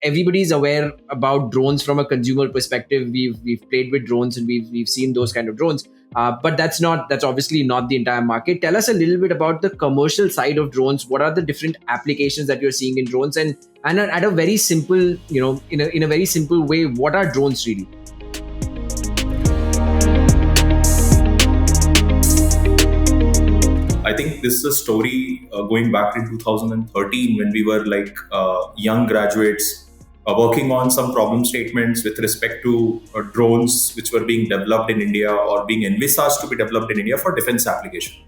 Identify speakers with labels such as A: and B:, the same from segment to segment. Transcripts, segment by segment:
A: everybody's aware about drones from a consumer perspective. We've played with drones and we've seen those kind of drones. But that's obviously not the entire market. Tell us a little bit about the commercial side of drones. What are the different applications that you're seeing in drones, and at a very simple, in a very simple way, what are drones really?
B: I think this is a story going back in 2013 when we were like young graduates working on some problem statements with respect to drones which were being developed in India or being envisaged to be developed in India for defense application.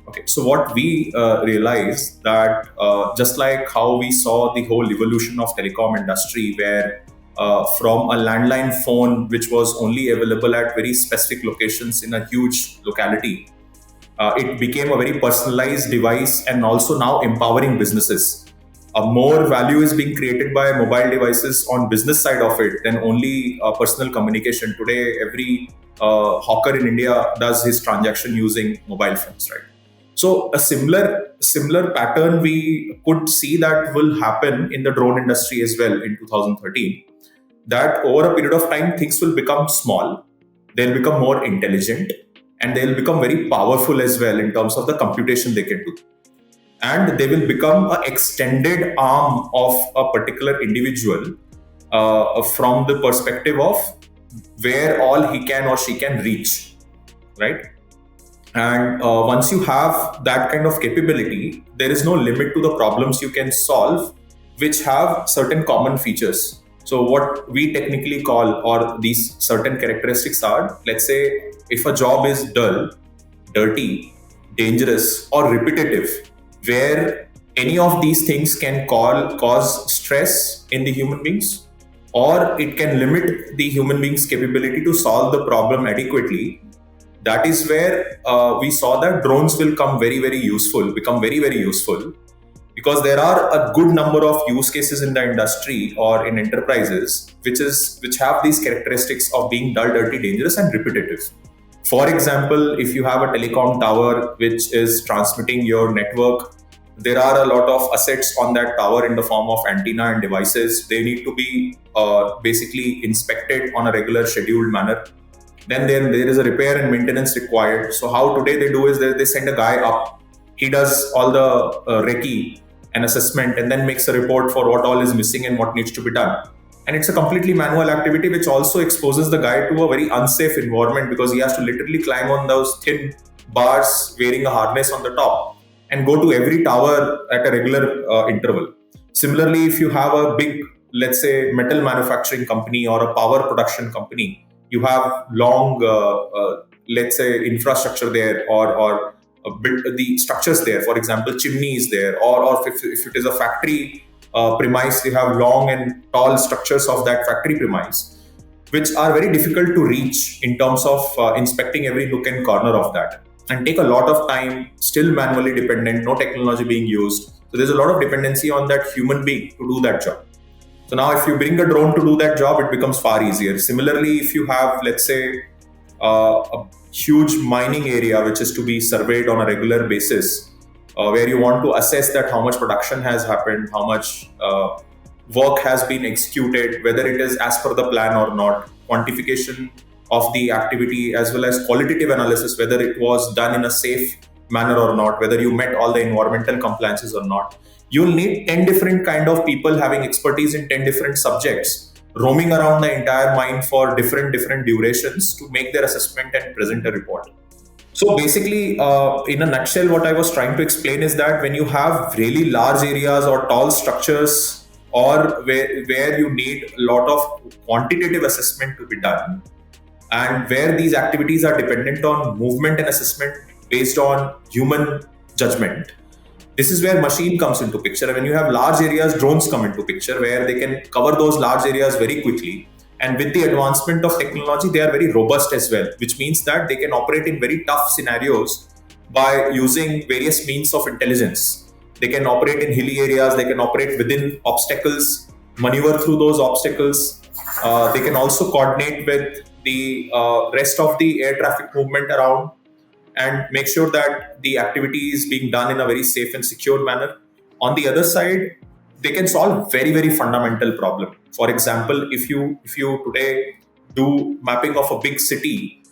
B: Okay, so what we realized that just like how we saw the whole evolution of telecom industry, where from a landline phone which was only available at very specific locations in a huge locality, it became a very personalized device and also now empowering businesses. More value is being created by mobile devices on business side of it than only personal communication. Today, every hawker in India does his transaction using mobile phones, right? So a similar pattern we could see that will happen in the drone industry as well in 2013. That over a period of time, things will become small, they'll become more intelligent, and they'll become very powerful as well in terms of the computation they can do. And they will become an extended arm of a particular individual from the perspective of where all he can or she can reach, right? And once you have that kind of capability, there is no limit to the problems you can solve, which have certain common features. So, what we technically call, or these certain characteristics are, let's say, if a job is dull, dirty, dangerous, or repetitive, where any of these things can cause stress in the human beings, or it can limit the human being's capability to solve the problem adequately, that is where we saw that drones will become very useful, because there are a good number of use cases in the industry or in enterprises which have these characteristics of being dull, dirty, dangerous, and repetitive. For example, if you have a telecom tower which is transmitting your network, there are a lot of assets on that tower in the form of antenna and devices. They need to be basically inspected on a regular scheduled manner. Then there is a repair and maintenance required. So how today they do is they send a guy up. He does all the recce and assessment, and then makes a report for what all is missing and what needs to be done. And it's a completely manual activity, which also exposes the guy to a very unsafe environment, because he has to literally climb on those thin bars wearing a harness on the top and go to every tower at a regular interval. Similarly, if you have a big, let's say, metal manufacturing company or a power production company, you have long, let's say, infrastructure there, or build the structures there. For example, chimneys there, or if it is a factory premise, you have long and tall structures of that factory premise, which are very difficult to reach in terms of inspecting every nook and corner of that, and take a lot of time, still manually dependent, no technology being used. So there's a lot of dependency on that human being to do that job. So now if you bring a drone to do that job, it becomes far easier. Similarly, if you have, let's say, a huge mining area which is to be surveyed on a regular basis, where you want to assess that how much production has happened, how much work has been executed, whether it is as per the plan or not, quantification of the activity, as well as qualitative analysis, whether it was done in a safe manner or not, whether you met all the environmental compliances or not. You'll need 10 different kind of people having expertise in 10 different subjects, roaming around the entire mine for different durations to make their assessment and present a report. So basically, in a nutshell, what I was trying to explain is that when you have really large areas or tall structures, or where you need a lot of quantitative assessment to be done, and where these activities are dependent on movement and assessment based on human judgment, this is where machine comes into picture. When you have large areas, drones come into picture, where they can cover those large areas very quickly. And with the advancement of technology, they are very robust as well, which means that they can operate in very tough scenarios by using various means of intelligence. They can operate in hilly areas, they can operate within obstacles, maneuver through those obstacles. They can also coordinate with the rest of the air traffic movement around, and make sure that the activity is being done in a very safe and secure manner. On the other side, they can solve very, very fundamental problem. For example, if you today do mapping of a big city,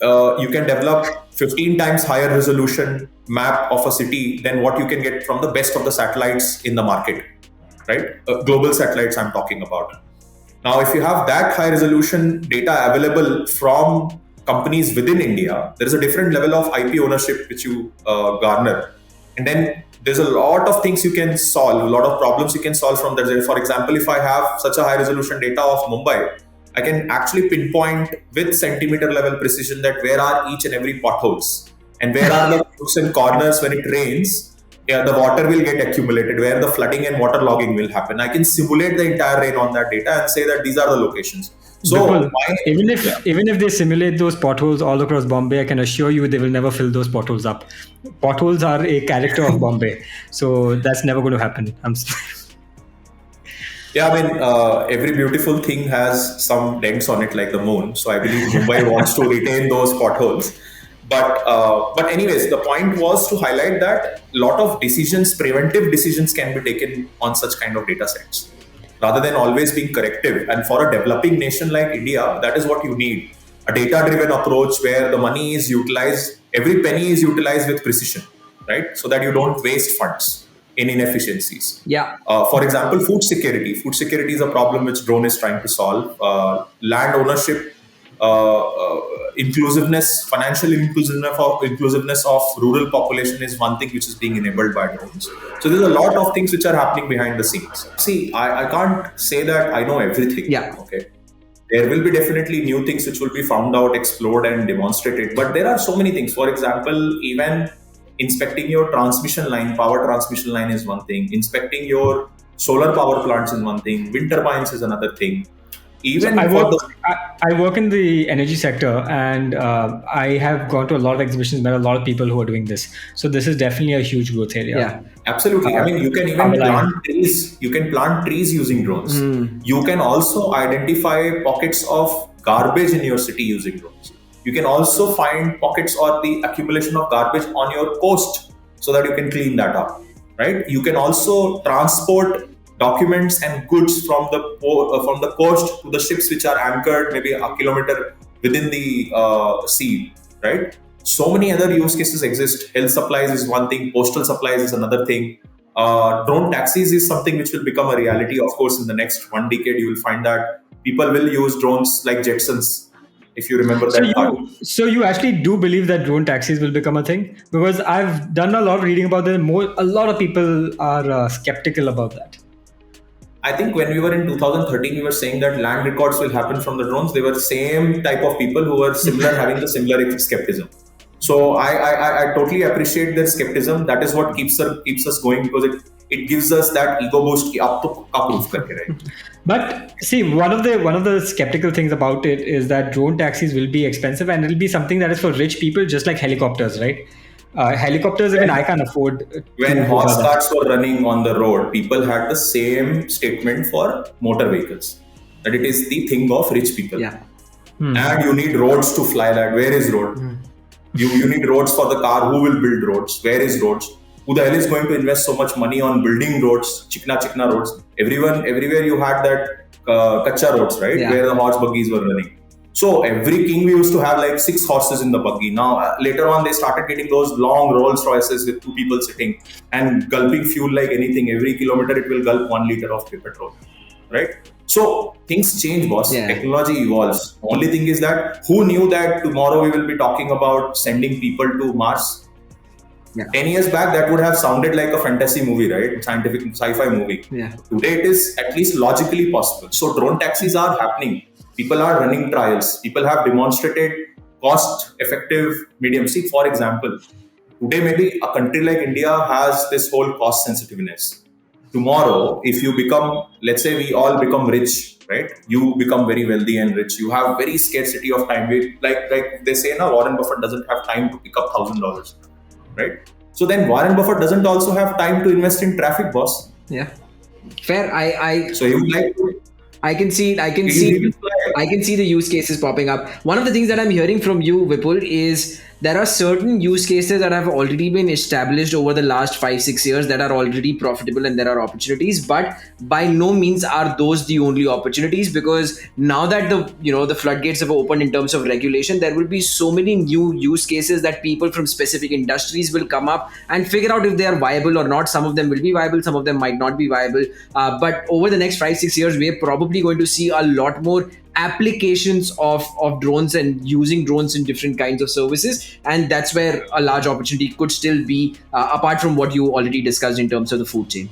B: you can develop 15 times higher resolution map of a city than what you can get from the best of the satellites in the market, right? Global satellites I'm talking about. Now, if you have that high resolution data available from companies within India, there is a different level of IP ownership which you garner. And then there's a lot of things you can solve, a lot of problems you can solve from that. For example, if I have such a high resolution data of Mumbai, I can actually pinpoint with centimeter level precision that where are each and every potholes and where are the nooks and corners when it rains. Yeah, the water will get accumulated, where the flooding and water logging will happen. I can simulate the entire rain on that data and say that these are the locations. So
C: Vipul, even if they simulate those potholes all across Bombay, I can assure you they will never fill those potholes up. Potholes are a character of Bombay, so that's never going to happen.
B: Yeah, I mean, every beautiful thing has some dents on it, like the moon. So I believe Mumbai wants to retain those potholes. But anyways, the point was to highlight that a lot of decisions, preventive decisions, can be taken on such kind of data sets, rather than always being corrective. And for a developing nation like India, that is what you need: a data-driven approach where the money is utilized, every penny is utilized with precision, right? So that you don't waste funds in inefficiencies.
A: Yeah.
B: For example, food security. Food security is a problem which drone is trying to solve. Land ownership, inclusiveness, financial inclusiveness of rural population is one thing which is being enabled by drones. So there's a lot of things which are happening behind the scenes. See, I can't say that I know everything.
A: Yeah.
B: Okay. There will be definitely new things which will be found out, explored, and demonstrated. But there are so many things. For example, even inspecting your transmission line, power transmission line is one thing. Inspecting your solar power plants is one thing. Wind turbines is another thing. Even
C: so I work in the energy sector, and I have gone to a lot of exhibitions, met a lot of people who are doing this. So this is definitely a huge growth area.
A: Yeah,
B: absolutely. I mean, you can even plant trees. You can plant trees using drones. You can also identify pockets of garbage in your city using drones. You can also find pockets or the accumulation of garbage on your coast so that you can clean that up, right? You can also transport documents and goods from the coast to the ships which are anchored maybe a kilometer within the sea, right? So many other use cases exist. Health supplies is one thing, postal supplies is another thing. Drone taxis is something which will become a reality. Of course, in the next 1 decade, you will find that people will use drones like Jetsons. If you remember that.
C: So you actually do believe that drone taxis will become a thing? Because I've done a lot of reading about them. A lot of people are skeptical about that.
B: I think when we were in 2013, we were saying that land records will happen from the drones. They were the same type of people who were similar, having the similar skepticism. So I totally appreciate their skepticism. That is what keeps us going, because it gives us that ego boost.
C: But see, one of the skeptical things about it is that drone taxis will be expensive, and it'll be something that is for rich people, just like helicopters, right? Helicopters, even I can't afford.
B: When horse carts were running on the road, people had the same statement for motor vehicles, that it is the thing of rich people.
A: Yeah.
B: And you need roads to fly that. Where is road? You need roads for the car. Who will build roads? Where is roads? Who the hell is going to invest so much money on building roads, chikna roads? Everywhere you had that kacha roads, right?
A: Yeah.
B: Where the horse buggies were running. So every king we used to have like 6 horses in the buggy. Now later on they started getting those long Rolls Royces with 2 people sitting and gulping fuel like anything. Every kilometer it will gulp 1 liter of petrol, right? So things change, boss.
A: Yeah.
B: Technology evolves. The only thing is that who knew that tomorrow we will be talking about sending people to Mars?
A: Yeah.
B: 10 years back, that would have sounded like a fantasy movie, right? Scientific sci-fi movie.
A: Yeah.
B: Today, it is at least logically possible. So drone taxis are happening. People are running trials. People have demonstrated cost-effective medium. See, for example, today maybe a country like India has this whole cost sensitiveness. Tomorrow, if you become, let's say we all become rich, right? You become very wealthy and rich. You have very scarcity of time. Like they say now, Warren Buffett doesn't have time to pick up $1,000, right? So then Warren Buffett doesn't also have time to invest in traffic, boss.
A: Yeah, fair.
B: So you would like to.
A: I can see the use cases popping up. One of the things that I'm hearing from you, Vipul, is there are certain use cases that have already been established over the last 5-6 years that are already profitable, and there are opportunities, but by no means are those the only opportunities, because now that the floodgates have opened in terms of regulation, there will be so many new use cases that people from specific industries will come up and figure out if they are viable or not. Some of them will be viable, some of them might not be viable, but over the next 5-6 years we are probably going to see a lot more applications of drones and using drones in different kinds of services, and that's where a large opportunity could still be, apart from what you already discussed in terms of the food chain.